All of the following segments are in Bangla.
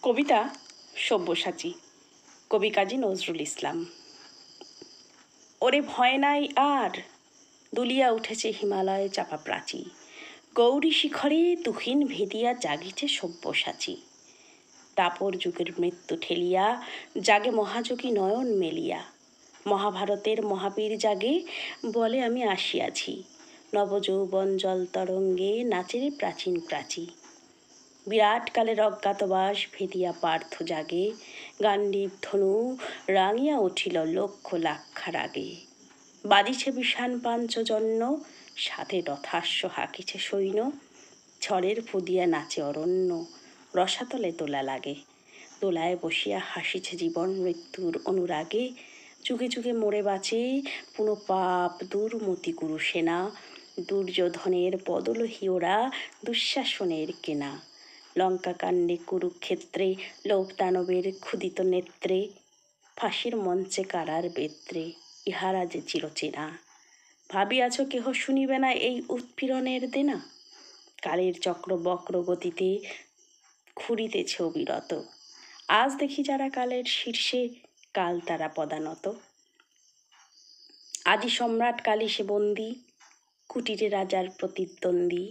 কবিতা সব্যসাচী, কবি কাজী নজরুল ইসলাম। ওরে ভয় নাই আর, দুলিয়া উঠেছে হিমালয় চাপা প্রাচী, গৌরী শিখরে তুহিন ভেদিয়া জাগিছে সব্যসাচী। দাপর যুগের মৃত্যু ঠেলিয়া জাগে মহাযোগী নয়ন মেলিয়া, মহাভারতের মহাবীর জাগে বলে আমি আসিয়াছি, নবযৌবন জল তরঙ্গে নাচেরে প্রাচীন প্রাচী। বিরাট কালের অজ্ঞাতবাস ভেদিয়া পার্থ জাগে, গান্ডীব ধনু রাঙিয়া উঠিল লক্ষ লাক্ষার আগে। বাজিছে বিষাণ পাঞ্চজন্য, সাথে রথাস্য হাঁকিছে সৈন্য, ঝড়ের ফুদিয়া নাচে অরণ্য, রসাতলে দোলা লাগে। দোলায় বসিয়া হাসিছে জীবন মৃত্যুর অনুরাগে, যুগে যুগে মরে বাঁচে পুনঃ পাপ দুর্মতি গুরু সেনা, দুর্যোধনের পদলোহী ওরা দুঃশাসনের কেনা। লঙ্কাকাণ্ডে কুরুক্ষেত্রে লোভ দানবের ক্ষুদিত নেত্রে, ফাঁসির মঞ্চে কারার বেত্রে ইহারা যে চিরচেনা। ভাবিয়াছ কেহ শুনিবে না এই উৎপীড়নের দেনা, কালের চক্র বক্র গতিতে ঘুরিতেছে অবিরত, আজ দেখি যারা কালের শীর্ষে কাল তারা পদানত। আদি সম্রাট কালী সে বন্দী, কুটিরে রাজার প্রতিদ্বন্দ্বী,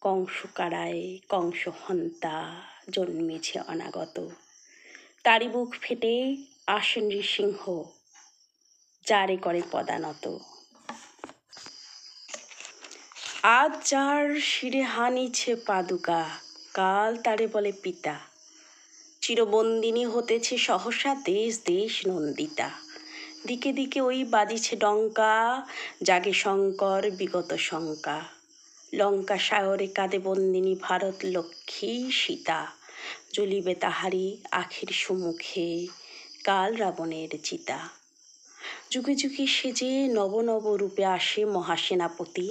কংস কারায় কংস হন্তা জন্মেছে অনাগত, তারি বুক ফেটে আসেন নৃসিংহ যারে করে পদানত। আজ যার শিরে হানিছে পাদুকা, কাল তারে বলে পিতা, চিরবন্দিনী হতেছে সহসা দেশ দেশ নন্দিতা। দিকে দিকে ওই বাজিছে ডঙ্কা, জাগে শঙ্কর বিগত শঙ্কা, লঙ্কা সাগরে কাঁদে বন্দিনী ভারত লক্ষ্মী সীতা, জ্বলিবে তাহারি আখির সম্মুখে কাল রাবণের চিতা। যুগে যুগে সেজে নব নব রূপে আসে মহাসেনাপতি,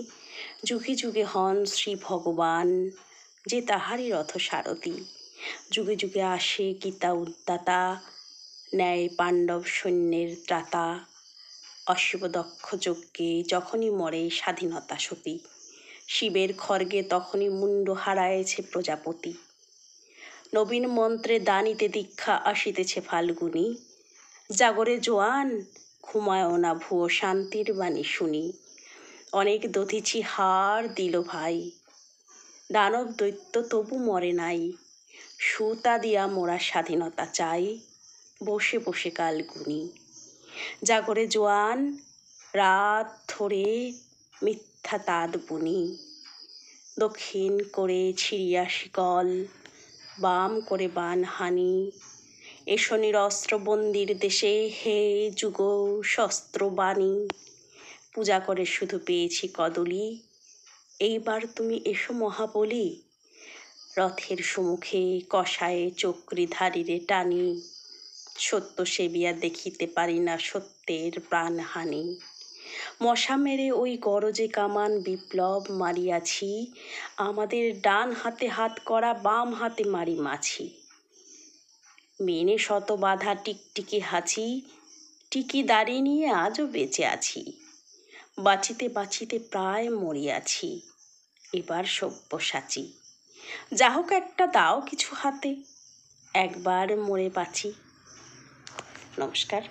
যুগে যুগে হন শ্রী ভগবান যে তাহারই রথ সারথি। যুগে যুগে আসে গীতা উদ্দাতা, ন্যায় পাণ্ডব সৈন্যের ত্রাতা, অশিব দক্ষ যজ্ঞে যখনই মরে স্বাধীনতা সতী, শিবের খড়গে তখনই মুন্ড হারায়েছে প্রজাপতি। নবীন মন্ত্রে দানিতে দীক্ষা আসিতেছে ফাল্গুনী, জাগরে জোয়ান ঘুমায়ও না ভুয়ো শান্তির বাণী শুনি। অনেক দধিছি হার দিল ভাই, দানব দৈত্য তবু মরে নাই, সুতা দিয়া মোরা স্বাধীনতা চাই, বসে বসে কাল গুনি। জাগরে জোয়ান রাত ধরে মিথ্যা তাঁত বুনি, দক্ষিণ করে ছিড়িয়া শিকল, বাম করে বান হানি। এসো নিরস্ত্র বন্দির দেশে হে যুগ শস্ত্র বাণী, পূজা করে শুধু পেয়েছি কদলি, এইবার তুমি এসো মহাবলী। রথের সম্মুখে কষায়ে চক্রীধারীরে টানি, সত্য সেবিয়া দেখিতে পারি না সত্যের প্রাণহানি। মশা মেরে ওই গরজে কামান বিপ্লব মারিয়াছি, আমাদের ডান হাতে হাত করা বাম হাতে মারি মাছি। মেনে শত বাধা টিকটিকি হাঁচি, টিকি দাড়ি নিয়ে আজও বেঁচে আছি, বাঁচিতে বাঁচিতে প্রায় মরিয়াছি, এবার সব্যসাচী। যা হোক একটা দাও কিছু হাতে, একবার মরে বাঁচি। নমস্কার।